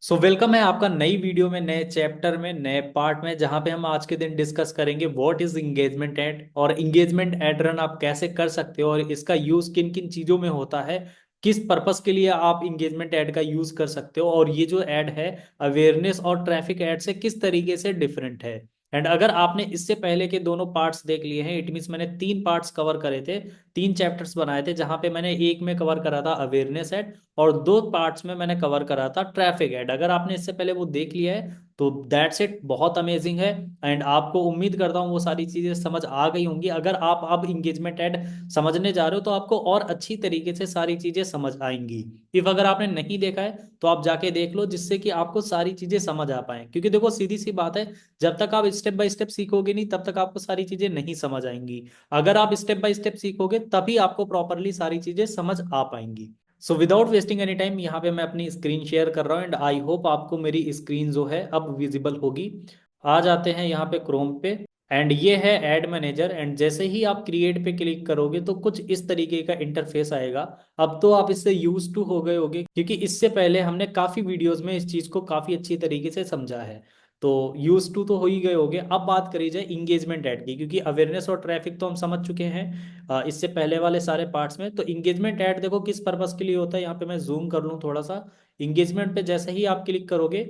Welcome है आपका नई वीडियो में, नए चैप्टर में, नए पार्ट में, जहां पे हम आज के दिन डिस्कस करेंगे व्हाट इज इंगेजमेंट एड और इंगेजमेंट एड रन आप कैसे कर सकते हो और इसका यूज किन किन चीजों में होता है, किस पर्पस के लिए आप इंगेजमेंट एड का यूज कर सकते हो और ये जो एड है अवेयरनेस और ट्रैफिक एड से किस तरीके से डिफरेंट है। एंड अगर आपने इससे पहले के दोनों पार्ट्स देख लिए हैं, इट मीन्स मैंने 3 पार्ट्स कवर करे थे, 3 चैप्टर्स बनाए थे, जहां पे मैंने एक में कवर करा था अवेयरनेस एड और 2 पार्ट्स में मैंने कवर करा था ट्रैफिक एड। अगर आपने इससे पहले वो देख लिया है तो दैट्स इट, बहुत अमेजिंग है। एंड आपको उम्मीद करता हूँ वो सारी चीजें समझ आ गई होंगी। अगर आप अब इंगेजमेंट एड समझने जा रहे हो तो आपको और अच्छी तरीके से सारी चीजें समझ आएंगी। इफ अगर आपने नहीं देखा है तो आप जाके देख लो, जिससे कि आपको सारी चीजें समझ आ पाए, क्योंकि देखो सीधी सी बात है, जब तक आप स्टेप बाय स्टेप सीखोगे नहीं तब तक आपको सारी चीजें नहीं समझ आएंगी। अगर आप स्टेप बाय स्टेप सीखोगे तभी आपको प्रॉपरली सारी चीजें समझ आ पाएंगी। विदाउट वेस्टिंग एनी टाइम यहाँ पे मैं अपनी स्क्रीन शेयर कर रहा हूँ एंड आई होप आपको मेरी स्क्रीन जो है अब विजिबल होगी। आ जाते हैं यहाँ पे क्रोम पे एंड ये है एड मैनेजर। एंड जैसे ही आप क्रिएट पे क्लिक करोगे तो कुछ इस तरीके का इंटरफेस आएगा। अब तो आप इससे यूज टू हो गए होगे, क्योंकि इससे पहले हमने काफी वीडियोस में इस चीज को काफी अच्छी तरीके से समझा है। तो यूज टू तो हो ही गए होगे। अब बात करी जाए इंगेजमेंट ऐड की, क्योंकि अवेयरनेस और ट्रैफिक तो हम समझ चुके हैं इससे पहले वाले सारे पार्ट्स में। तो इंगेजमेंट ऐड देखो किस पर्पस के लिए होता है, यहाँ पे मैं जूम कर लूँ थोड़ा सा। इंगेजमेंट पे जैसे ही आप क्लिक करोगे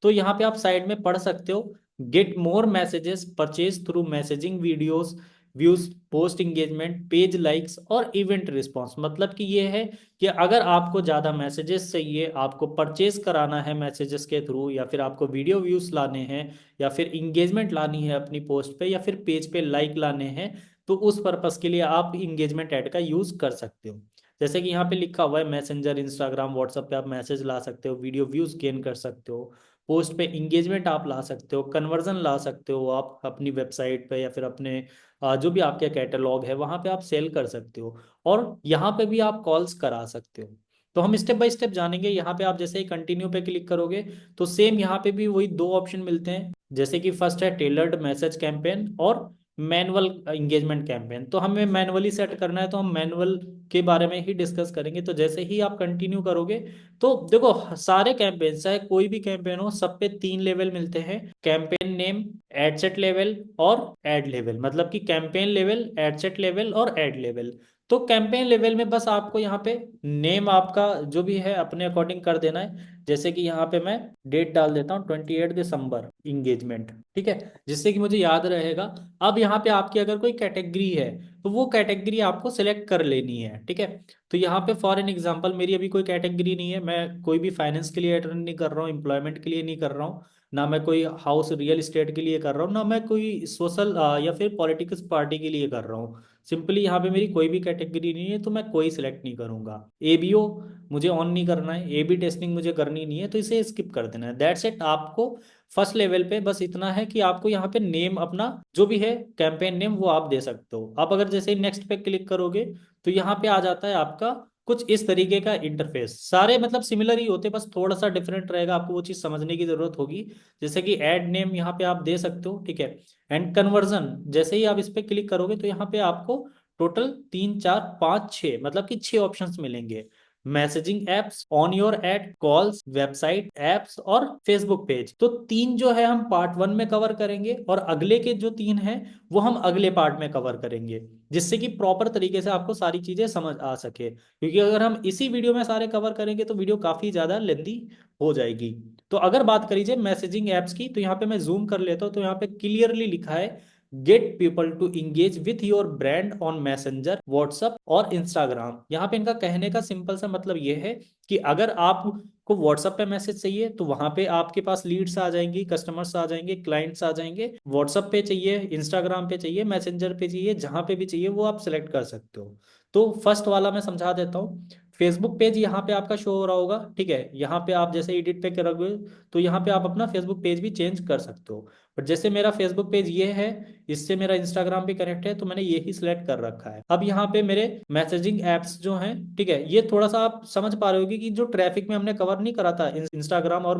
तो यहाँ पे आप साइड में पढ़ सकते हो, get more messages purchase through messaging videos views post engagement page likes और इवेंट रिस्पॉन्स। मतलब कि ये है कि अगर आपको ज़्यादा मैसेजेस चाहिए, आपको परचेज कराना है मैसेजेस के थ्रू, या फिर आपको वीडियो व्यूज लाने हैं, या फिर इंगेजमेंट लानी है अपनी पोस्ट पे, या फिर पेज पे लाइक लाने हैं, तो उस पर्पस के लिए आप इंगेजमेंट ऐड का यूज कर सकते हो। जैसे कि यहाँ पे लिखा हुआ है मैसेंजर इंस्टाग्राम व्हाट्सएप पे आप मैसेज ला सकते हो, वीडियो व्यूज गेन कर सकते हो, पोस्ट पे इंगेजमेंट आप ला सकते हो, कन्वर्जन ला सकते हो आप अपनी वेबसाइट पे, या फिर अपने जो भी आपके कैटलॉग है वहां पे आप सेल कर सकते हो, और यहाँ पे भी आप कॉल्स करा सकते हो। तो हम स्टेप बाय स्टेप जानेंगे। यहाँ पे आप जैसे ही कंटिन्यू पे क्लिक करोगे तो सेम यहाँ पे भी वही 2 ऑप्शन मिलते हैं। जैसे कि फर्स्ट है टेलर्ड मैसेज कैंपेन और मैनुअल इंगेजमेंट कैंपेन। तो हमें मैनुअली सेट करना है तो हम मैनुअल के बारे में ही डिस्कस करेंगे। तो जैसे ही आप कंटिन्यू करोगे तो देखो सारे कैंपेन, चाहे कोई भी कैंपेन हो, सब पे 3 लेवल मिलते हैं, campaign name, ad set level और एड लेवल। मतलब कि campaign level, ad set level और एड लेवल। तो कैंपेन लेवल में बस आपको यहाँ पे नेम आपका जो भी है अपने अकॉर्डिंग कर देना है। जैसे कि यहाँ पे मैं डेट डाल देता हूँ 28 दिसंबर इंगेजमेंट, ठीक है, जिससे कि मुझे याद रहेगा। अब यहाँ पे आपकी अगर कोई कैटेगरी है तो वो कैटेगरी आपको सिलेक्ट कर लेनी है, ठीक है। तो यहाँ पे फॉर एन एग्जांपल मेरी अभी कोई कैटेगरी नहीं है, मैं कोई भी फाइनेंस के लिए अटेंड नहीं कर रहा हूँ, एम्प्लॉयमेंट के लिए नहीं कर रहा हूँ, ना मैं कोई हाउस रियल एस्टेट के लिए कर रहा हूँ, ना मैं कोई सोशल या फिर पॉलिटिक्स पार्टी के लिए कर रहा हूँ। सिंपली यहाँ पे मेरी कोई भी कैटेगरी नहीं है तो मैं कोई सिलेक्ट नहीं करूंगा। एबीओ मुझे ऑन नहीं करना है, ए बी टेस्टिंग मुझे करनी नहीं है, तो इसे स्किप कर देना है। That's it. आपको फर्स्ट लेवल पे बस इतना है कि आपको यहाँ पे नेम अपना जो भी है कैंपेन नेम वो आप दे सकते हो। आप अगर जैसे नेक्स्ट पे क्लिक करोगे तो यहाँ पे आ जाता है आपका कुछ इस तरीके का इंटरफेस। सारे मतलब सिमिलर ही होते, बस थोड़ा सा डिफरेंट रहेगा, आपको वो चीज़ समझने की जरूरत होगी। जैसे कि ऐड नेम यहाँ पे आप दे सकते हो, ठीक है। एंड कन्वर्जन जैसे ही आप इस पे क्लिक करोगे तो यहाँ पे आपको टोटल 3 4 5 6 मतलब कि 6 ऑप्शंस मिलेंगे। Messaging apps, on your add, calls, website apps और फेसबुक पेज। तो 3 जो है हम पार्ट 1 में कवर करेंगे और अगले के जो 3 हैं वो हम अगले पार्ट में कवर करेंगे, जिससे कि प्रॉपर तरीके से आपको सारी चीजें समझ आ सके। क्योंकि अगर हम इसी वीडियो में सारे कवर करेंगे तो वीडियो काफी ज्यादा लेंदी हो जाएगी। तो अगर बात करी जाए मैसेजिंग एप्स की तो यहाँ पे मैं जूम कर लेता हूँ, तो यहाँ पे क्लियरली लिखा है get people to engage with your brand on messenger WhatsApp और इंस्टाग्राम। यहाँ पे इनका कहने का सिंपल सा मतलब ये है कि अगर आपको व्हाट्सअप पे मैसेज चाहिए तो वहां पे आपके पास लीड्स आ जाएंगी, कस्टमर्स आ जाएंगे, क्लाइंट्स आ जाएंगे। व्हाट्सअप पे चाहिए, इंस्टाग्राम पे चाहिए, मैसेंजर पे चाहिए, जहां पे भी चाहिए वो आप सिलेक्ट कर सकते हो। तो फर्स्ट वाला मैं समझा देता हूँ। फेसबुक पेज यहाँ पे आपका शो हो रहा होगा, ठीक है। यहाँ पे आप जैसे एडिट पे करोगे तो यहाँ पे आप अपना फेसबुक पेज भी चेंज कर सकते हो। बट जैसे मेरा फेसबुक पेज ये है, इससे मेरा इंस्टाग्राम भी कनेक्ट है, तो मैंने ये ही सिलेक्ट कर रखा है। अब यहाँ पे मेरे मैसेजिंग एप्स जो हैं, ठीक है, ये थोड़ा सा आप समझ पा रहे होगी कि जो ट्रैफिक में हमने कवर नहीं करा था इंस्टाग्राम और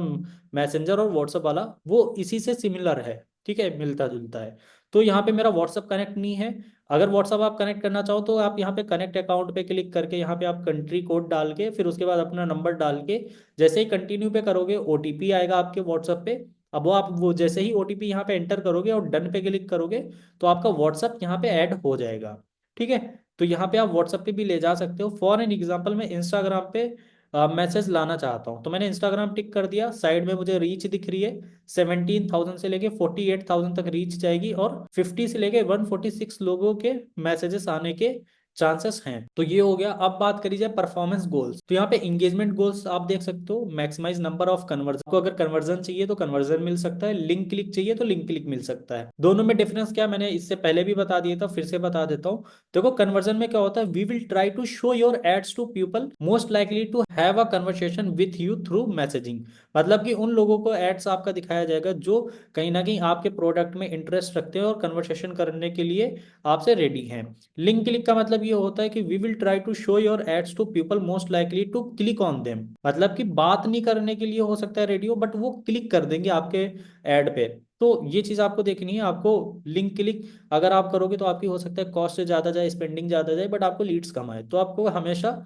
मैसेंजर और व्हाट्सअप वाला, वो इसी से सिमिलर है, ठीक है, मिलता जुलता है। तो यहाँ पे मेरा व्हाट्सअप कनेक्ट नहीं है, अगर व्हाट्सअप आप कनेक्ट करना चाहो तो आप यहाँ पे कनेक्ट अकाउंट पे क्लिक करके यहाँ पे आप कंट्री कोड डाल के फिर उसके बाद अपना नंबर डाल के जैसे ही कंटिन्यू पे करोगे ओटीपी आएगा आपके व्हाट्सअप पे। अब वो जैसे ही ओटीपी यहाँ पे एंटर करोगे और डन पे क्लिक करोगे तो आपका व्हाट्सअप यहाँ पे ऐड हो जाएगा। ठीक है, तो यहाँ पे आप व्हाट्सअप पे भी ले जा सकते हो। फॉर एन एग्जाम्पल मैं इंस्टाग्राम पे मैसेज लाना चाहता हूँ तो मैंने इंस्टाग्राम टिक कर दिया, साइड में मुझे रीच दिख रही है। 17,000 से लेके 48,000 तक रीच जाएगी और 50 से लेके 146 लोगों के मैसेजेस आने के चांसेस हैं। तो ये हो गया। अब बात करी जाए परफॉर्मेंस गोल्स, तो यहाँ पे इंगेजमेंट गोल्स आप देख सकते हो, मैक्सिमाइज नंबर ऑफ कन्वर्जन। को अगर कन्वर्जन चाहिए तो कन्वर्जन मिल सकता है, लिंक क्लिक चाहिए तो लिंक क्लिक मिल सकता है। दोनों में डिफरेंस क्या मैंने इससे पहले भी बता दिया था, फिर से बता देता हूँ। देखो कन्वर्जन में क्या होता है, we will try to show your ads to people most likely to have a conversation with you through messaging. मतलब कि उन लोगों को एड्स आपका दिखाया जाएगा जो कहीं ना कहीं आपके प्रोडक्ट में इंटरेस्ट रखते हैं और कन्वर्सेशन करने के लिए आपसे रेडी हैं। लिंक क्लिक का मतलब ये होता है कि we will try to show your ads to people most likely to click on them. मतलब कि बात नहीं करने के लिए हो सकता है रेडियो, बट वो क्लिक कर देंगे आपके एड पे। तो ये चीज आपको देखनी है। आपको लिंक क्लिक अगर आप करोगे तो आपकी हो सकता है कॉस्ट से ज्यादा जाए, स्पेंडिंग ज्यादा जाए, बट आपको लीड्स कम आए। तो आपको हमेशा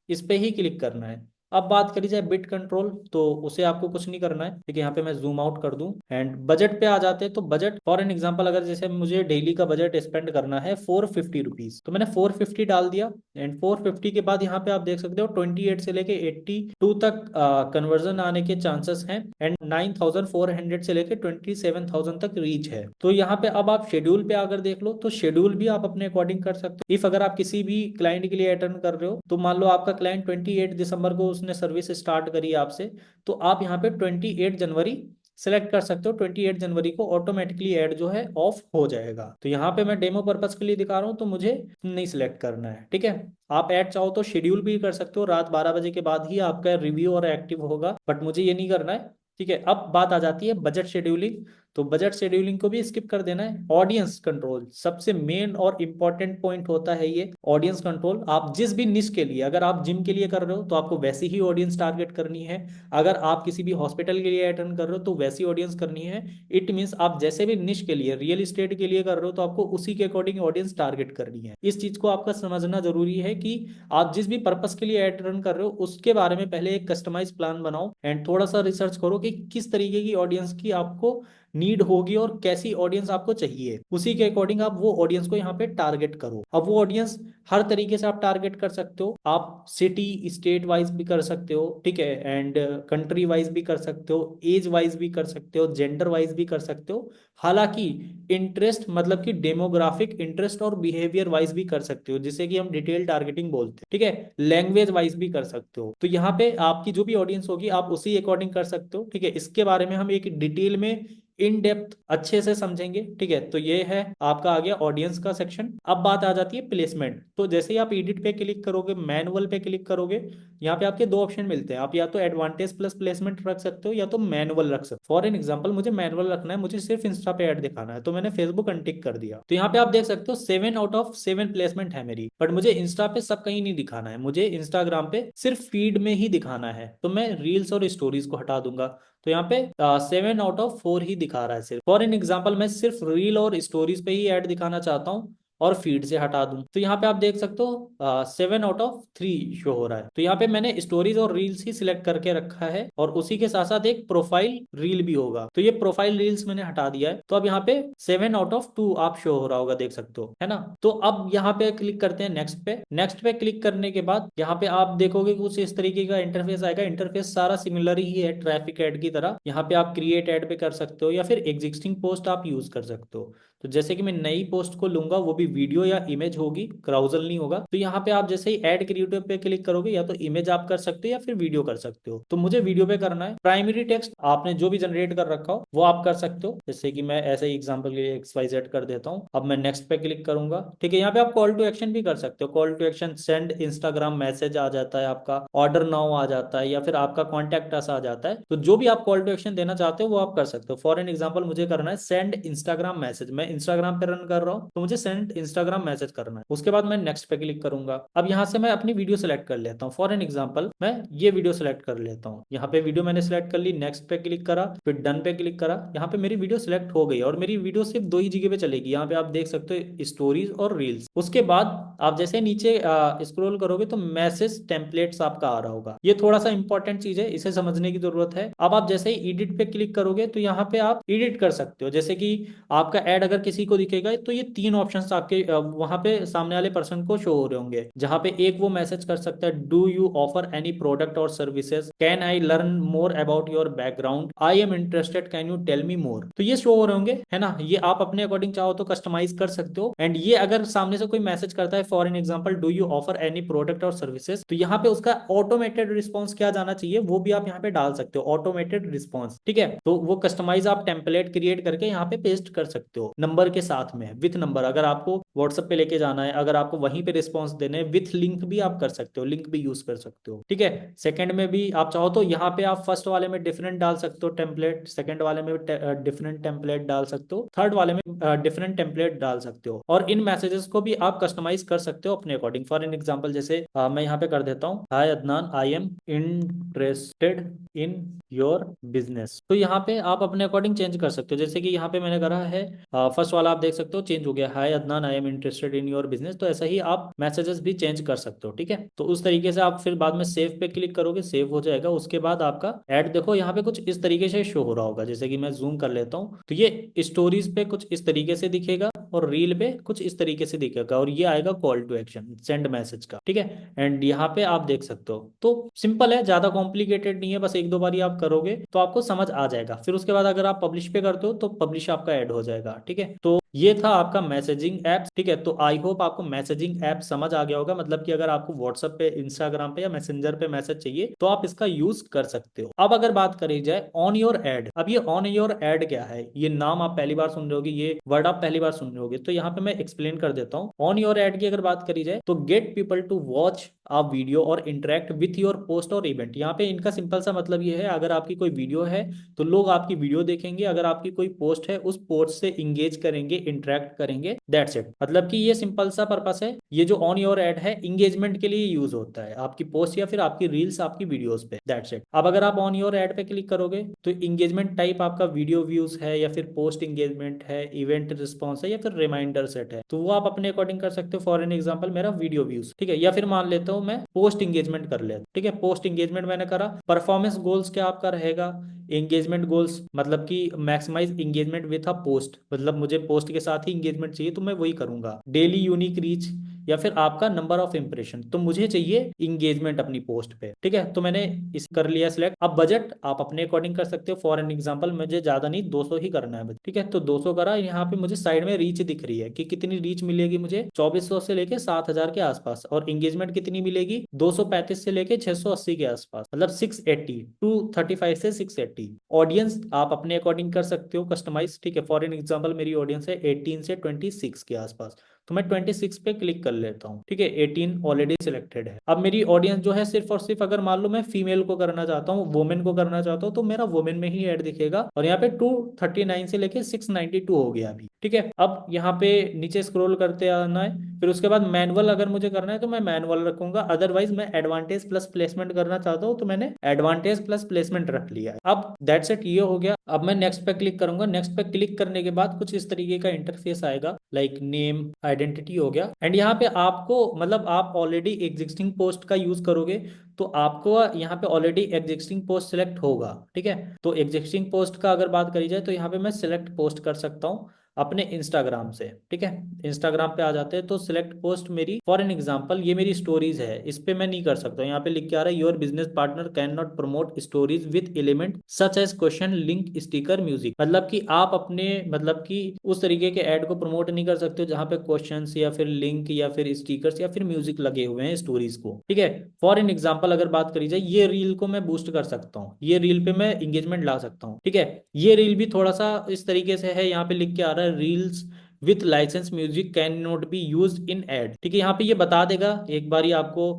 इस पे ही क्लिक करना है। अब बात करी जाए बिट कंट्रोल, तो उसे आपको कुछ नहीं करना है। ठीक है, यहाँ पे मैं जूम आउट कर दूं एंड बजट पे आ जाते हैं। तो बजट फॉर एन एग्जांपल अगर जैसे मुझे डेली का बजट स्पेंड करना है 450 रुपीज, तो मैंने 450 डाल दिया। एंड 450 के बाद यहाँ पे आप देख सकते हो 28 से लेके 82 तक कन्वर्जन आने के चांसेस हैं एंड 9,400 से लेके 27,000 तक रीच है। तो यहाँ पे अब आप शेड्यूल पे अगर देख लो तो शेड्यूल भी आप अपने अकॉर्डिंग कर सकते हो। इफ अगर आप किसी भी क्लाइंट के लिए अटेंड कर रहे हो तो मान लो आपका क्लाइंट 28 दिसंबर को उसने सर्विस स्टार्ट करी आपसे, तो आप यहाँ पे 28 जनवरी सेलेक्ट कर सकते हो। 28 जनवरी को ऑटोमेटिकली ऐड जो है ऑफ हो जाएगा। तो यहाँ पे मैं डेमो पर्पज के लिए दिखा रहा हूँ तो मुझे नहीं सिलेक्ट करना है। ठीक है, आप ऐड चाहो तो शेड्यूल भी कर सकते हो, रात 12 बजे के बाद ही आपका रिव्यू और एक्टिव होगा, बट मुझे ये नहीं करना है। ठीक है, अब बात आ जाती है बजट शेड्यूलिंग। तो बजट शेड्यूलिंग को भी स्किप कर देना है। ऑडियंस कंट्रोल सबसे मेन और इंपॉर्टेंट पॉइंट होता है ये ऑडियंस कंट्रोल। आप जिस भी निश के लिए, अगर आप जिम के लिए कर रहे हो तो आपको वैसी ही ऑडियंस टारगेट करनी है। अगर आप किसी भी हॉस्पिटल के लिए अटेंड कर रहे हो तो वैसी ऑडियंस करनी है। इट मीन्स आप जैसे भी निश के लिए, रियल इस्टेट के लिए कर रहे हो तो आपको उसी के अकॉर्डिंग ऑडियंस टारगेट करनी है। इस चीज को आपका समझना जरूरी है कि आप जिस भी पर्पस के लिए एड रन कर रहे हो उसके बारे में पहले एक कस्टमाइज प्लान बनाओ एंड थोड़ा सा रिसर्च करो कि किस तरीके की ऑडियंस की आपको नीड होगी और कैसी ऑडियंस आपको चाहिए। उसी के अकॉर्डिंग आप वो ऑडियंस को यहाँ पे टारगेट करो। अब वो ऑडियंस हर तरीके से आप टारगेट कर सकते हो। आप सिटी स्टेट वाइज भी कर सकते हो, ठीक है, एंड कंट्री वाइज भी कर सकते हो, एज वाइज भी कर सकते हो, जेंडर वाइज भी कर सकते हो। हालांकि इंटरेस्ट मतलब कि डेमोग्राफिक इंटरेस्ट और बिहेवियर वाइज भी कर सकते हो, जिसे कि हम डिटेल टारगेटिंग बोलते हैं। ठीक है, लैंग्वेज वाइज भी कर सकते हो। तो यहाँ पे आपकी जो भी ऑडियंस होगी आप उसी अकॉर्डिंग कर सकते हो। ठीक है, इसके बारे में हम एक डिटेल में इन डेप्थ अच्छे से समझेंगे। ठीक है, तो ये है आपका आ गया ऑडियंस का सेक्शन। अब बात आ जाती है प्लेसमेंट। तो जैसे ही आप एडिट पे क्लिक करोगे, मैनुअल पे क्लिक करोगे, यहाँ पे आपके दो ऑप्शन मिलते हैं। आप या तो एडवांटेज प्लस प्लेसमेंट रख सकते हो या तो मैनुअल रख सकते हो। फॉर एन एग्जांपल मुझे मैनुअल रखना है, मुझे सिर्फ इंस्टा पे ऐड दिखाना है, तो मैंने फेसबुक अनटिक कर दिया। तो यहाँ पे आप देख सकते हो 7/7 प्लेसमेंट है मेरी, बट मुझे इंस्टा पे सब कहीं नहीं दिखाना है, मुझे इंस्टाग्राम पे सिर्फ फीड में ही दिखाना है। तो मैं रील्स और स्टोरीज को हटा दूंगा। तो यहाँ पे 7/4 ही दिखा रहा है सिर्फ। फॉर एन एग्जाम्पल मैं सिर्फ रील और स्टोरीज पे ही ऐड दिखाना चाहता हूँ और फीड से हटा दूं, तो यहाँ पे आप देख सकते हो 7/3 शो हो रहा है। तो यहाँ पे मैंने स्टोरीज और रील्स ही सिलेक्ट करके रखा है और उसी के साथ साथ एक प्रोफाइल रील भी होगा। तो ये प्रोफाइल रील्स मैंने हटा दिया है। तो अब यहाँ पे 7/2 आप शो हो रहा होगा, देख सकते हो, है ना। तो अब यहाँ पे क्लिक करते हैं नेक्स्ट पे। नेक्स्ट पे क्लिक करने के बाद यहाँ पे आप देखोगे कुछ इस तरीके का इंटरफेस आएगा। इंटरफेस सारा सिमिलर ही है ट्रैफिक ऐड की तरह। यहाँ पे आप क्रिएट ऐड पे कर सकते हो या फिर एग्जिस्टिंग पोस्ट आप यूज कर सकते हो। तो जैसे कि मैं नई पोस्ट को लूंगा, वो भी वीडियो या इमेज होगी, क्राउजल नहीं होगा। तो यहाँ पे आप जैसे ही ऐड क्रिएटिव पे क्लिक करोगे, या तो इमेज आप कर सकते हो या फिर वीडियो कर सकते हो। तो मुझे वीडियो पे करना है। प्राइमरी टेक्स्ट आपने जो भी जनरेट कर रखा हो वो आप कर सकते हो, जैसे कि मैं ऐसे ही एग्जाम्पल के लिए XYZ कर देता हूँ। अब मैं नेक्स्ट पे क्लिक करूंगा। ठीक है, यहाँ पे आप कॉल टू एक्शन भी कर सकते हो। Call to action send Instagram message आ जाता है, आपका ऑर्डर नाउ आ जाता है, या फिर आपका कॉन्टैक्ट अस आ जाता है। तो जो भी आप कॉल टू एक्शन देना चाहते हो वो आप कर सकते हो। फॉर एन एग्जाम्पल मुझे करना है सेंड इंस्टाग्राम मैसेज। मैं इंस्टाग्राम पे रन कर रहा हूँ तो मुझे सेंड इंस्टाग्राम मैसेज करना है। उसके बाद मैं नेक्स्ट पे क्लिक करूंगा। अब यहाँ से मैं अपनी वीडियो सेलेक्ट कर लेता हूँ। फॉर एन एग्जाम्पल मैं ये वीडियो सेलेक्ट कर लेता हूँ। यहाँ पे वीडियो मैंने सेलेक्ट कर ली, नेक्स्ट पे क्लिक करा, फिर डन पे क्लिक करा। यहाँ पे मेरी वीडियो सेलेक्ट हो गई और मेरी वीडियो सिर्फ दो ही जगह पे चलेगी। यहाँ पे आप देख सकते हो, स्टोरीज और रील्स। उसके बाद आप जैसे नीचे स्क्रॉल करोगे तो मैसेज टेम्पलेट्स आपका आ रहा होगा। ये थोड़ा सा इंपॉर्टेंट चीज है, इसे समझने की जरूरत है। अब आप जैसे ही एडिट पे क्लिक करोगे तो यहाँ पे आप एडिट कर सकते हो। जैसे कि आपका ऐड अगर किसी को दिखेगा तो ये तीन ऑप्शंस आपके वहां पे सामने वाले पर्सन को शो हो रहे होंगे, जहां पे एक वो मैसेज कर सकता है, do you offer any product or services, can I learn more about your background, I am interested, can you tell me more. तो ये शो हो रहे होंगे, है ना। ये आप अपने अकॉर्डिंग चाहो तो कस्टमाइज कर सकते हो। एंड ये अगर सामने से कोई मैसेज करता है, for an example, do you offer any product or services, तो यहाँ पे उसका ऑटोमेटेड रिस्पॉन्स क्या जाना चाहिए वो भी आप यहाँ पे डाल सकते हो, ऑटोमेटेड रिस्पॉन्स। ठीक है, तो वो कस्टमाइज आप टेम्पलेट क्रिएट करके यहाँ पे पेस्ट कर सकते हो, नंबर के साथ में, विथ नंबर। अगर आपको व्हाट्सएप पे लेके जाना है, अगर आपको वहीं पे रिस्पॉन्स देने हैं, विथ लिंक भी आप कर सकते हो, लिंक भी यूज कर सकते हो। ठीक है, सेकंड में भी आप चाहो तो यहाँ पे आप फर्स्ट वाले में डिफरेंट डाल सकते हो टेम्पलेट, सेकंड वाले में डिफरेंट टेम्पलेट डाल सकते हो, थर्ड वाले में डिफरेंट टेम्पलेट डाल सकते हो। और इन मैसेजेस को भी आप कस्टमाइज कर सकते हो अपने अकॉर्डिंग। फॉर एन एग्जाम्पल जैसे मैं यहाँ पे कर देता हूँ, hi Adnan, I am interested in your business. तो यहाँ पे आप अपने अकॉर्डिंग चेंज कर सकते हो। जैसे कि यहाँ पे मैंने करा है, फर्स्ट वाला आप देख सकते हो चेंज हो गया, hi Adnan, I am interested in your business. तो ऐसा ही आप मैसेजेस भी चेंज कर सकते हो। ठीक है, तो उस तरीके से आप फिर बाद में सेव पे क्लिक करोगे, सेव हो जाएगा। उसके बाद आपका ऐड देखो यहाँ पे कुछ इस तरीके से शो हो रहा होगा। जैसे कि मैं जूम कर लेता हूँ तो ये स्टोरीज पे कुछ इस तरीके से दिखेगा और रील पे कुछ इस तरीके से दिखेगा, और ये आएगा call to action, send message का। ठीक है, एंड यहाँ पे आप देख सकते हो। तो सिंपल है, ज्यादा कॉम्प्लिकेटेड नहीं है, बस एक दो बारी आप करोगे तो आपको समझ आ जाएगा। फिर उसके बाद अगर आप पब्लिश पे करते हो तो पब्लिश आपका ऐड हो जाएगा। ठीक है, तो ये था आपका मैसेजिंग ऐप। ठीक है, तो आई होप आपको मैसेजिंग ऐप समझ आ गया होगा। मतलब कि अगर आपको व्हाट्सएप पे, इंस्टाग्राम पे या मैसेंजर पे मैसेज चाहिए तो आप इसका यूज कर सकते हो। अब अगर बात करी जाए ऑन योर एड, अब ये ऑन योर एड क्या है, ये नाम आप पहली बार सुन रहे होगे, ये वर्ड आप पहली बार सुन रहे होगे, तो यहाँ पे मैं एक्सप्लेन कर देता हूँ। ऑन योर एड की अगर बात करी जाए तो get people to watch a video और इंटरेक्ट विथ योर पोस्ट और इवेंट। यहाँ पे इनका सिंपल सा मतलब ये है, अगर आपकी कोई वीडियो है तो लोग आपकी वीडियो देखेंगे, अगर आपकी कोई पोस्ट है उस पोस्ट से इंगेज करेंगे, इंटरेक्ट करेंगे, दैट्स इट। मतलब कि ये सिंपल सा पर्पस है। ये जो ऑन योर एड है इंगेजमेंट के लिए यूज होता है, आपकी पोस्ट या फिर आपकी रील्स, आपकी वीडियोस पे, दैट्स इट। अब अगर आप ऑन योर एड पे क्लिक करोगे तो इंगेजमेंट टाइप आपका वीडियो व्यूज है या फिर पोस्ट इंगेजमेंट है, इवेंट रिस्पॉन्स है या फिर रिमाइंडर सेट है, तो वो आप अपने अकॉर्डिंग कर सकते हो। फॉर एन एग्जाम्पल मेरा वीडियो व्यूज, ठीक है, या फिर मान लेता हूँ मैं पोस्ट इंगेजमेंट कर लेता। ठीक है, पोस्ट इंगेजमेंट मैंने करा। परफॉर्मेंस गोल्स क्या आपका रहेगा, एंगेजमेंट गोल्स मतलब कि maximise engagement with a post, मतलब मुझे पोस्ट के साथ ही एंगेजमेंट चाहिए तो मैं वही करूंगा। डेली यूनिक रीच या फिर आपका नंबर ऑफ इंप्रेशन, तो मुझे चाहिए इंगेजमेंट अपनी पोस्ट पे। ठीक है, तो मैंने इस कर लिया सिलेक्ट। अब बजट आप अपने अकॉर्डिंग कर सकते हो। फॉर एन एग्जांपल मुझे ज्यादा नहीं, 200 ही करना है। ठीक है, तो 200 करा। यहाँ पे मुझे साइड में रीच दिख रही है कि कितनी रीच मिलेगी मुझे, 2400 से लेके 7000 के आसपास, और एंगेजमेंट कितनी मिलेगी, 235 से लेके 680 के आसपास, मतलब 680 235 से 680। ऑडियंस आप अपने अकॉर्डिंग कर सकते हो कस्टमाइज। ठीक है, फॉर एन एग्जांपल मेरी ऑडियंस है 18 से 26 के आसपास, तो मैं 26 पे क्लिक कर लेता हूँ। ठीक है, 18 ऑलरेडी सिलेक्टेड है। अब मेरी ऑडियंस जो है सिर्फ और सिर्फ, अगर मान लो मैं फीमेल को करना चाहता हूँ, वुमेन को करना चाहता हूँ, तो मेरा वुमेन में ही ऐड दिखेगा। और यहाँ पे 239 से लेके 692 हो गया अभी। ठीक है, अब यहाँ पे नीचे स्क्रॉल करते आना है। फिर उसके बाद मैनुअल अगर मुझे करना है तो मैं मैनुअल रखूंगा, अदरवाइज मैं एडवांटेज प्लस प्लेसमेंट करना चाहता हूँ तो मैंने एडवांटेज प्लस प्लेसमेंट रख लिया है। अब दैट्स इट, ये हो गया। अब मैं नेक्स्ट पे क्लिक करूंगा। नेक्स्ट पे क्लिक करने के बाद कुछ इस तरीके का इंटरफेस आएगा, लाइक नेम, आइडेंटिटी हो गया। एंड यहाँ पे आपको, मतलब आप ऑलरेडी एग्जिस्टिंग पोस्ट का यूज करोगे तो आपको यहाँ पे ऑलरेडी एग्जिस्टिंग पोस्ट सिलेक्ट होगा। ठीक है, तो एग्जिस्टिंग पोस्ट का अगर बात करी जाए तो यहाँ पे मैं सिलेक्ट पोस्ट कर सकता हूँ अपने इंस्टाग्राम से। ठीक है, इंस्टाग्राम पे आ जाते हैं तो सिलेक्ट पोस्ट मेरी, फॉर एन एग्जांपल ये मेरी स्टोरीज है, इस पे मैं नहीं कर सकता। यहाँ पे लिख के आ रहा है, your business partner can not promote stories with element such as question, link, sticker, music. मतलब कि आप अपने, मतलब कि उस तरीके के ऐड को प्रमोट नहीं कर सकते हो जहाँ पे क्वेश्चंस या फिर लिंक या फिर स्टिकर्स या फिर म्यूजिक लगे हुए हैं स्टोरीज को। ठीक है, फॉर एन एग्जांपल अगर बात करी जाए, ये रील को मैं बूस्ट कर सकता हूँ, ये रील पे मैं इंगेजमेंट ला सकता हूँ। ठीक है, ये रील भी थोड़ा सा इस तरीके से है, यहाँ पे लिख के आ रहा है reels with licence music can not be used in ad. ठीक है, यहाँ पे ये बता देगा, एक बार ही आपको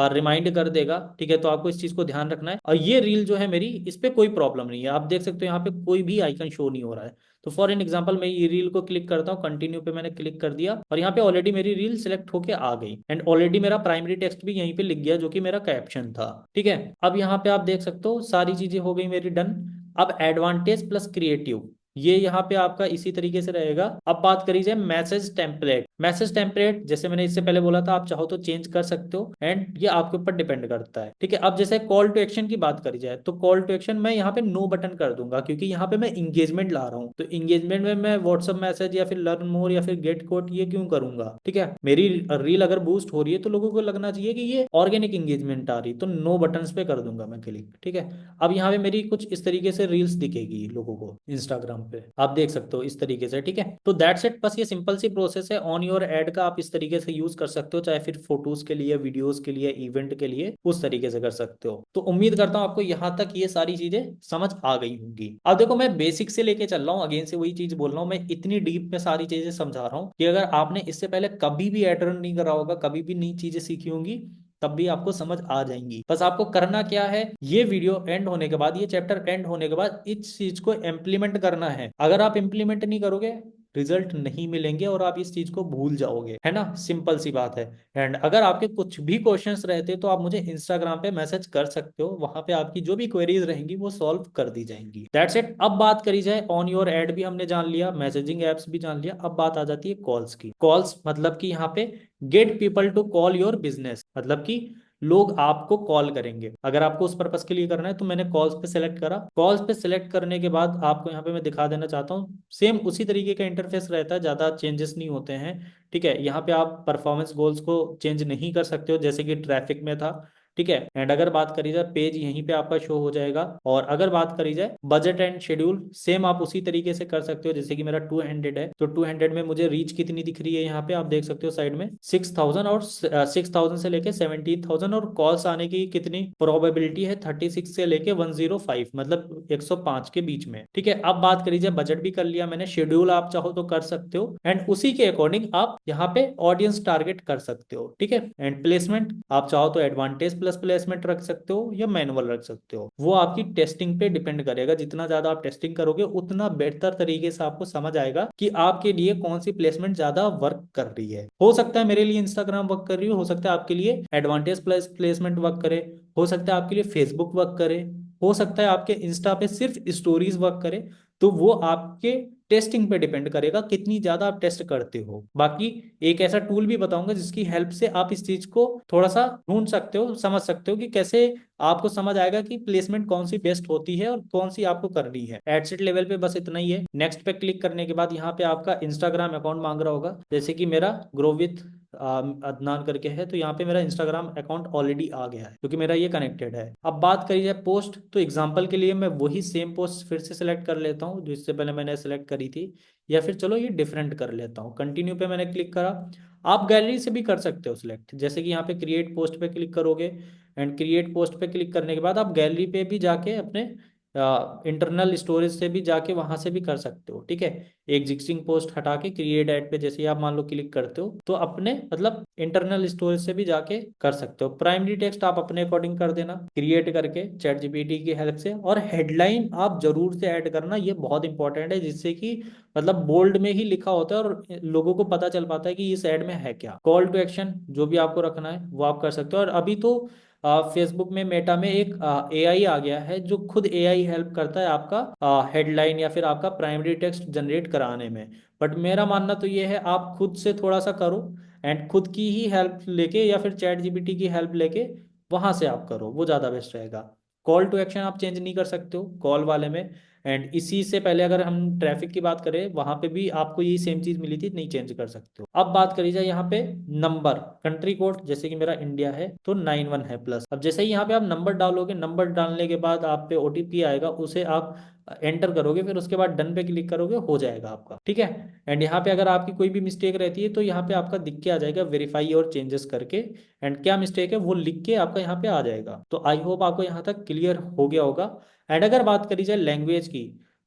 रिमाइंड कर देगा। ठीक है, तो आपको इस चीज को ध्यान रखना है। और ये रील जो है मेरी, इस पे कोई प्रॉब्लम नहीं है, आप देख सकते हो यहाँ पे कोई भी आइकन शो नहीं हो रहा है। तो फॉर एन एग्जांपल मैं ये रील को क्लिक करता हूँ, कंटिन्यू पे मैंने क्लिक कर दिया और यहाँ पे ऑलरेडी मेरी रील सिलेक्ट होके आ गई एंड ऑलरेडी मेरा प्राइमरी टेक्स्ट भी यहीं पे लिख गया जो कि मेरा कैप्शन था। ठीक है, अब यहाँ पे आप देख सकते हो सारी चीजें हो गई मेरी डन। अब एडवांटेज प्लस क्रिएटिव, ये यहाँ पे आपका इसी तरीके से रहेगा। अब बात करी जाए मैसेज टेम्पलेट। मैसेज टेम्पलेट जैसे मैंने इससे पहले बोला था, आप चाहो तो चेंज कर सकते हो एंड ये आपके ऊपर डिपेंड करता है। ठीक है, अब जैसे कॉल टू एक्शन की बात करी जाए तो कॉल टू एक्शन मैं यहाँ पे नो बटन कर दूंगा, क्योंकि यहाँ पे मैं इंगेजमेंट ला रहा हूँ। तो इंगेजमेंट में मैं व्हाट्सअप मैसेज या फिर लर्न मोर या फिर गेट कोट ये क्यों करूंगा। ठीक है, मेरी रील अगर बूस्ट हो रही है तो लोगों को लगना चाहिए कि ये ऑर्गेनिक इंगेजमेंट आ रही, तो नो बटन पे कर दूंगा मैं क्लिक। ठीक है, अब यहाँ पे मेरी कुछ इस तरीके से रील्स दिखेगी लोगों को इंस्टाग्राम पे, आप देख सकते हो इस तरीके से। ठीक है, तो दैट्स इट, बस ये सिंपल सी प्रोसेस है ऑन योर एड का। आप इस तरीके से यूज कर सकते हो, चाहे फिर फोटोज के लिए, वीडियोस के लिए, इवेंट के लिए, उस तरीके से कर सकते हो। तो उम्मीद करता हूँ आपको यहाँ तक ये सारी चीजें समझ आ गई होंगी। अब देखो मैं बेसिक से लेके चल रहा हूँ, अगेन से वही चीज बोल रहा हूँ, मैं इतनी डीप में सारी चीजें समझा रहा हूँ कि अगर आपने इससे पहले कभी भी एड रन नहीं करा होगा, कभी भी नई चीजें सीखी होंगी, तब भी आपको समझ आ जाएंगी। बस आपको करना क्या है, ये वीडियो एंड होने के बाद, ये चैप्टर एंड होने के बाद इस चीज को इम्प्लीमेंट करना है। अगर आप इम्प्लीमेंट नहीं करोगे, रिजल्ट नहीं मिलेंगे और आप इस चीज को भूल जाओगे, है ना, सिंपल सी बात है। एंड अगर आपके कुछ भी क्वेश्चंस रहते तो आप मुझे इंस्टाग्राम पे मैसेज कर सकते हो, वहां पे आपकी जो भी क्वेरीज रहेंगी वो सॉल्व कर दी जाएंगी। That's it. अब बात करी जाए ऑन योर एड भी हमने जान लिया, मैसेजिंग एप्स भी जान लिया, अब बात आ जाती है कॉल्स की। कॉल्स मतलब कि यहाँ पे get people to call your business, मतलब कि लोग आपको कॉल करेंगे। अगर आपको उस पर्पस के लिए करना है तो मैंने कॉल्स पे सेलेक्ट करा। कॉल्स पे सेलेक्ट करने के बाद आपको यहाँ पे मैं दिखा देना चाहता हूँ, सेम उसी तरीके का इंटरफेस रहता है, ज़्यादा चेंजेस नहीं होते हैं। ठीक है, यहाँ पे आप परफॉर्मेंस गोल्स को चेंज नहीं कर सकते हो जैसे कि ट्रैफिक में था। ठीक है, एंड अगर बात करी जाए पेज यहीं पे आपका शो हो जाएगा। और अगर बात करी जाए बजट एंड शेड्यूल, सेम आप उसी तरीके से कर सकते हो। जैसे कि मेरा 200 है तो 200 में मुझे रीच कितनी दिख रही है, यहाँ पे आप देख सकते हो साइड में 6000, और 6000 से लेके 17,000, और कॉल्स आने की कितनी प्रोबेबिलिटी है, 36 से लेके 105, मतलब 105 के बीच में। ठीक है, अब बात करी जाए बजट भी कर लिया मैंने, शेड्यूल आप चाहो तो कर सकते हो एंड उसी के अकॉर्डिंग आप यहाँ पे ऑडियंस टारगेट कर सकते हो। ठीक है, एंड प्लेसमेंट आप चाहो तो एडवांटेज प्लस प्लेसमेंट रख सकते हो या मैनुअल रख सकते हो, वो आपकी टेस्टिंग पे डिपेंड करेगा। जितना ज्यादा आप टेस्टिंग करोगे उतना बेहतर तरीके से आपको समझ आएगा कि आपके लिए कौन सी प्लेसमेंट ज्यादा वर्क कर रही है। हो सकता है मेरे लिए इंस्टाग्राम वर्क कर रही हो सकता है आपके लिए एडवांटेज प्लस प्लेसमेंट वर्क करे, हो सकता है आपके लिए फेसबुक वर्क करे, हो सकता है आपके इंस्टा पे सिर्फ स्टोरीज वर्क करे। तो वो आपके टेस्टिंग पे डिपेंड करेगा कितनी ज्यादा आप टेस्ट करते हो। बाकी एक ऐसा टूल भी बताऊंगा जिसकी हेल्प से आप इस चीज को थोड़ा सा ढूंढ सकते हो, समझ सकते हो कि कैसे आपको समझ आएगा कि प्लेसमेंट कौन सी बेस्ट होती है और कौन सी आपको करनी है। एडसेट लेवल पे बस इतना ही है। नेक्स्ट पे क्लिक करने के बाद यहाँ पे आपका इंस्टाग्राम अकाउंट मांग रहा होगा, जैसे कि मेरा ग्रो विथ अदनान करके है, तो यहाँ पे मेरा इंस्टाग्राम अकाउंट ऑलरेडी आ गया है क्योंकि मेरा ये कनेक्टेड है। अब बात करी जाए पोस्ट, तो एग्जांपल के लिए मैं वही सेम पोस्ट फिर से सिलेक्ट कर लेता हूँ जो इससे पहले मैंने सेलेक्ट करी थी, या फिर चलो ये डिफरेंट कर लेता हूँ। कंटिन्यू पे मैंने क्लिक करा। आप गैलरी से भी कर सकते हो सिलेक्ट, जैसे कि यहाँ पे क्रिएट पोस्ट पे क्लिक करोगे एंड क्रिएट पोस्ट पे क्लिक करने के बाद आप गैलरी पे भी जाके अपने इंटरनल स्टोरेज से भी जाके वहां से भी कर सकते हो। ठीक है, एग्जिस्टिंग पोस्ट हटा के क्रिएट ऐड पे जैसे ही आप मान लो क्लिक करते हो तो अपने मतलब इंटरनल स्टोरेज से भी जाके कर सकते हो। प्राइमरी टेक्स्ट आप अपने अकॉर्डिंग कर देना क्रिएट करके चैट जीपीटी की हेल्प से, और हेडलाइन आप जरूर से ऐड करना, ये बहुत इंपॉर्टेंट है, जिससे कि मतलब बोल्ड में ही लिखा होता है और लोगों को पता चल पाता है कि इस ऐड में है क्या। कॉल टू एक्शन जो भी आपको रखना है वो आप कर सकते हो। और अभी तो फेसबुक में मेटा में एक एआई आ गया है जो खुद एआई हेल्प करता है आपका हेडलाइन या फिर आपका प्राइमरी टेक्स्ट जनरेट कराने में। बट मेरा मानना तो ये है आप खुद से थोड़ा सा करो एंड खुद की ही हेल्प लेके या फिर चैट जीपीटी की हेल्प लेके वहां से आप करो, वो ज़्यादा बेस्ट रहेगा। कॉल टू एक्शन आप चेंज नहीं कर सकते हो कॉल वाले में। एंड इसी से पहले अगर हम ट्रैफिक की बात करें वहां पे भी आपको यही सेम चीज मिली थी, नहीं चेंज कर सकते हो। अब बात करी जाए यहाँ पे नंबर कंट्री कोड, जैसे कि मेरा इंडिया है तो 91 है प्लस। अब जैसे ही यहाँ पे आप नंबर डालोगे, नंबर डालने के बाद आप पे ओटीपी आएगा, उसे आप एंटर करोगे, फिर उसके बाद डन पे क्लिक करोगे, हो जाएगा आपका। ठीक है, एंड यहाँ पे अगर आपकी कोई भी मिस्टेक रहती है तो यहाँ पे आपका दिख के आ जाएगा वेरीफाई और चेंजेस करके, एंड क्या मिस्टेक है वो लिख के आपका यहाँ पे आ जाएगा। तो आई होप आपको यहाँ तक क्लियर हो गया होगा। एंड अगर बात करी जाए लैंग्वेज की,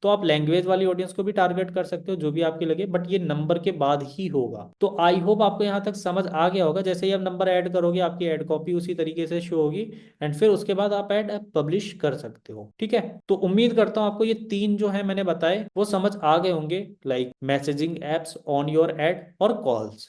तो आप लैंग्वेज वाली ऑडियंस को भी टारगेट कर सकते हो, जो भी आपके लगे, बट ये नंबर के बाद ही होगा। तो आई होप आपको यहाँ तक समझ आ गया होगा। जैसे ही आप नंबर ऐड करोगे आपकी एड कॉपी उसी तरीके से शो होगी, एंड फिर उसके बाद आप ऐड पब्लिश कर सकते हो। ठीक है, तो उम्मीद करता हूँ आपको ये तीन जो है मैंने बताए वो समझ आ गए होंगे, like messaging apps on your add और कॉल्स।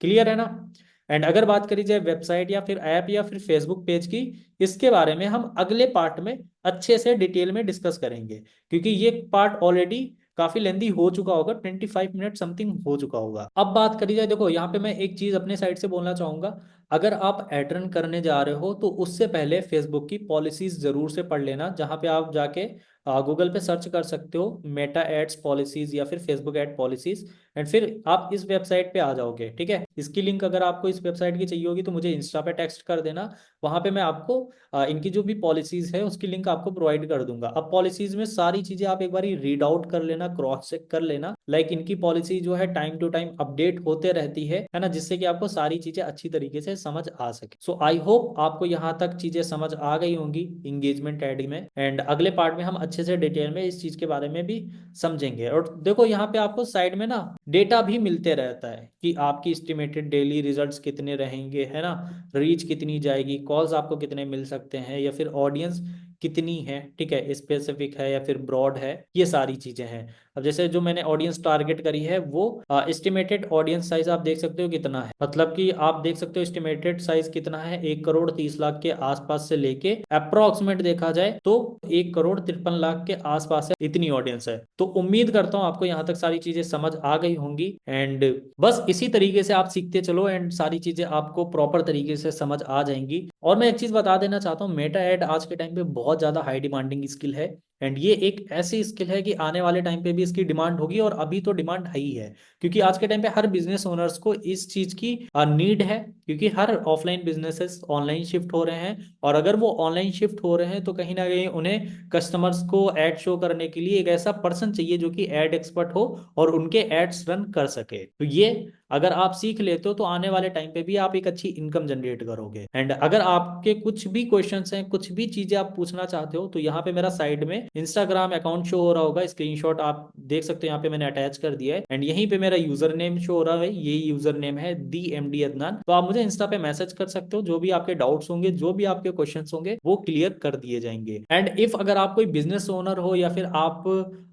क्लियर है ना? एंड अगर बात करी जाए वेबसाइट या फिर ऐप या फिर फेसबुक पेज की, इसके बारे में हम अगले पार्ट में अच्छे से डिटेल में डिस्कस करेंगे, क्योंकि ये पार्ट ऑलरेडी काफी लेंदी हो चुका होगा, 25 मिनट समथिंग हो चुका होगा। अब बात करी जाए, देखो यहाँ पे मैं एक चीज अपने साइड से बोलना चाहूंगा। अगर आप एड रन करने जा रहे हो तो उससे पहले फेसबुक की पॉलिसीज जरूर से पढ़ लेना, जहाँ पे आप जाके गूगल पे सर्च कर सकते हो मेटा एड्स पॉलिसीज या फिर फेसबुक एड पॉलिसीज, एंड फिर आप इस वेबसाइट पे आ जाओगे। ठीक है, इसकी लिंक अगर आपको इस वेबसाइट की चाहिए होगी तो मुझे इंस्टा पे टेक्स्ट कर देना, वहां पे मैं आपको इनकी जो भी पॉलिसीज है उसकी लिंक आपको प्रोवाइड कर दूंगा। अब पॉलिसीज में सारी चीजें आप एक बार रीड आउट कर लेना, क्रॉस चेक कर लेना, लाइक इनकी पॉलिसी जो है टाइम टू टाइम अपडेट होते रहती है ना, जिससे कि आपको सारी चीजें अच्छी तरीके से समझ आ सके। सो आई होप आपको यहाँ तक चीजें समझ आ गई होंगी इंगेजमेंट एड में, एंड अगले पार्ट में हम अच्छे से डिटेल में इस चीज के बारे में भी समझेंगे। और देखो यहाँ पे आपको साइड में ना डेटा भी मिलते रहता है कि आपकी एस्टिमेटेड डेली रिजल्ट्स कितने रहेंगे, है ना, रीच कितनी जाएगी, कॉल्स आपको कितने मिल सकते हैं, या फिर ऑडियंस कितनी है, ठीक है, स्पेसिफिक है या फिर ब्रॉड है, ये सारी चीजें हैं। अब जैसे जो मैंने ऑडियंस टारगेट करी है वो एस्टिमेटेड ऑडियंस साइज आप देख सकते हो कितना है, मतलब कि आप देख सकते हो एस्टिमेटेड साइज कितना है, 1 करोड़ 30 लाख के आसपास से लेके अप्रोक्सीमेट देखा जाए तो 1 करोड़ 53 लाख के आसपास है, इतनी ऑडियंस है। तो उम्मीद करता हूँ आपको यहाँ तक सारी चीजें समझ आ गई होंगी, एंड बस इसी तरीके से आप सीखते चलो एंड सारी चीजें आपको प्रॉपर तरीके से समझ आ जाएंगी। और मैं एक चीज बता देना चाहता हूँ, मेटा एड आज के टाइम पे बहुत ज्यादा हाई डिमांडिंग स्किल है, एंड ये एक ऐसी स्किल है कि आने वाले टाइम पे भी इसकी डिमांड होगी, और अभी तो डिमांड है ही है, क्योंकि आज के टाइम पे हर बिजनेस ओनर्स को इस चीज की नीड है, क्योंकि हर ऑफलाइन बिजनेसेस ऑनलाइन शिफ्ट हो रहे हैं, और अगर वो ऑनलाइन शिफ्ट हो रहे हैं तो कहीं ना कहीं उन्हें कस्टमर्स को एड शो करने के लिए एक ऐसा पर्सन चाहिए जो कि एड एक्सपर्ट हो और उनके एड्स रन कर सके। तो ये अगर आप सीख लेते हो तो आने वाले टाइम पे भी आप एक अच्छी इनकम जनरेट करोगे। एंड अगर आपके कुछ भी क्वेश्चंस हैं, कुछ भी चीजें आप पूछना चाहते हो, तो यहाँ पे मेरा साइड में इंस्टाग्राम अकाउंट शो हो रहा होगा, स्क्रीनशॉट आप देख सकते हो, यहाँ पे मैंने अटैच कर दिया है, एंड यहीं पे मेरा यूजर नेम शो हो रहा है, यही यूजर नेम है दी एम डी अदनान। तो आप मुझे इंस्टा पे मैसेज कर सकते हो, जो भी आपके डाउट्स होंगे, जो भी आपके क्वेश्चंस होंगे वो क्लियर कर दिए जाएंगे। एंड इफ अगर आप कोई बिजनेस ओनर हो या फिर आप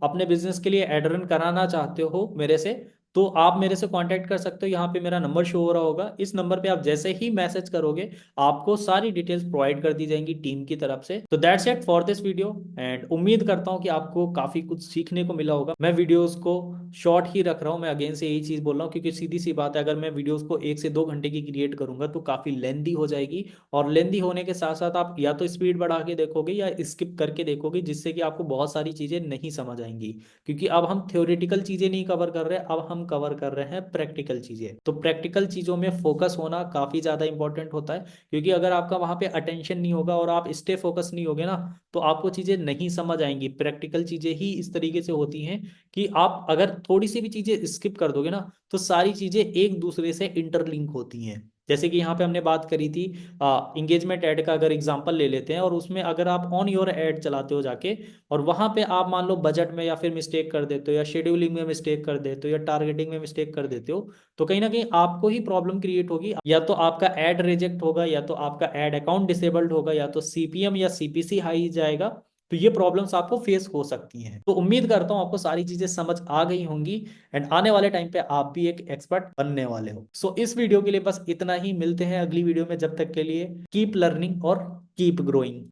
अपने बिजनेस के लिए एड रन कराना चाहते हो मेरे से, तो आप मेरे से कांटेक्ट कर सकते हो, यहाँ पे मेरा नंबर शो हो रहा होगा, इस नंबर पे आप जैसे ही मैसेज करोगे आपको सारी डिटेल्स प्रोवाइड कर दी जाएंगी टीम की तरफ से। तो that's it for this video, and उम्मीद करता हूँ कि आपको काफी कुछ सीखने को मिला होगा। मैं वीडियोस को शॉर्ट ही रख रहा हूँ, मैं अगेन से यही चीज बोल रहा हूँ, क्योंकि सीधी सी बात है, अगर मैं वीडियोस को 1 से 2 घंटे की क्रिएट करूंगा तो काफी लेंदी हो जाएगी, और लेंदी होने के साथ साथ आप या तो स्पीड बढ़ा के देखोगे या स्किप करके देखोगे, जिससे कि आपको बहुत सारी चीजें नहीं समझ आएंगी, क्योंकि अब हम थ्योरेटिकल चीजें नहीं कवर कर रहे, अब हम कवर कर रहे हैं प्रैक्टिकल चीजें। तो प्रैक्टिकल चीजों में फोकस होना काफी ज्यादा इंपॉर्टेंट होता है, क्योंकि अगर आपका वहां पे अटेंशन नहीं होगा और आप स्टे फोकस नहीं होगे ना, तो आपको चीजें नहीं समझ आएंगी। प्रैक्टिकल चीजें ही इस तरीके से होती हैं कि आप अगर थोड़ी सी भी चीजें स्किप कर दोगे ना, तो सारी चीजें एक दूसरे से इंटरलिंक होती हैं। जैसे कि यहाँ पे हमने बात करी थी इंगेजमेंट ऐड का, अगर एग्जांपल ले लेते हैं, और उसमें अगर आप ऑन योर ऐड चलाते हो जाके, और वहां पे आप मान लो बजट में या फिर मिस्टेक कर देते हो, या शेड्यूलिंग में मिस्टेक कर देते हो, या टारगेटिंग में मिस्टेक कर देते हो, तो कहीं ना कहीं आपको ही प्रॉब्लम क्रिएट होगी। या तो आपका ऐड रिजेक्ट होगा, या तो आपका ऐड अकाउंट डिसेबल्ड होगा, या तो सीपीएम या सीपीसी हाई जाएगा। तो ये प्रॉब्लम्स आपको फेस हो सकती हैं। तो उम्मीद करता हूं आपको सारी चीजें समझ आ गई होंगी, एंड आने वाले टाइम पे आप भी एक एक्सपर्ट बनने वाले हो। सो इस वीडियो के लिए बस इतना ही, मिलते हैं अगली वीडियो में, जब तक के लिए कीप लर्निंग और कीप ग्रोइंग।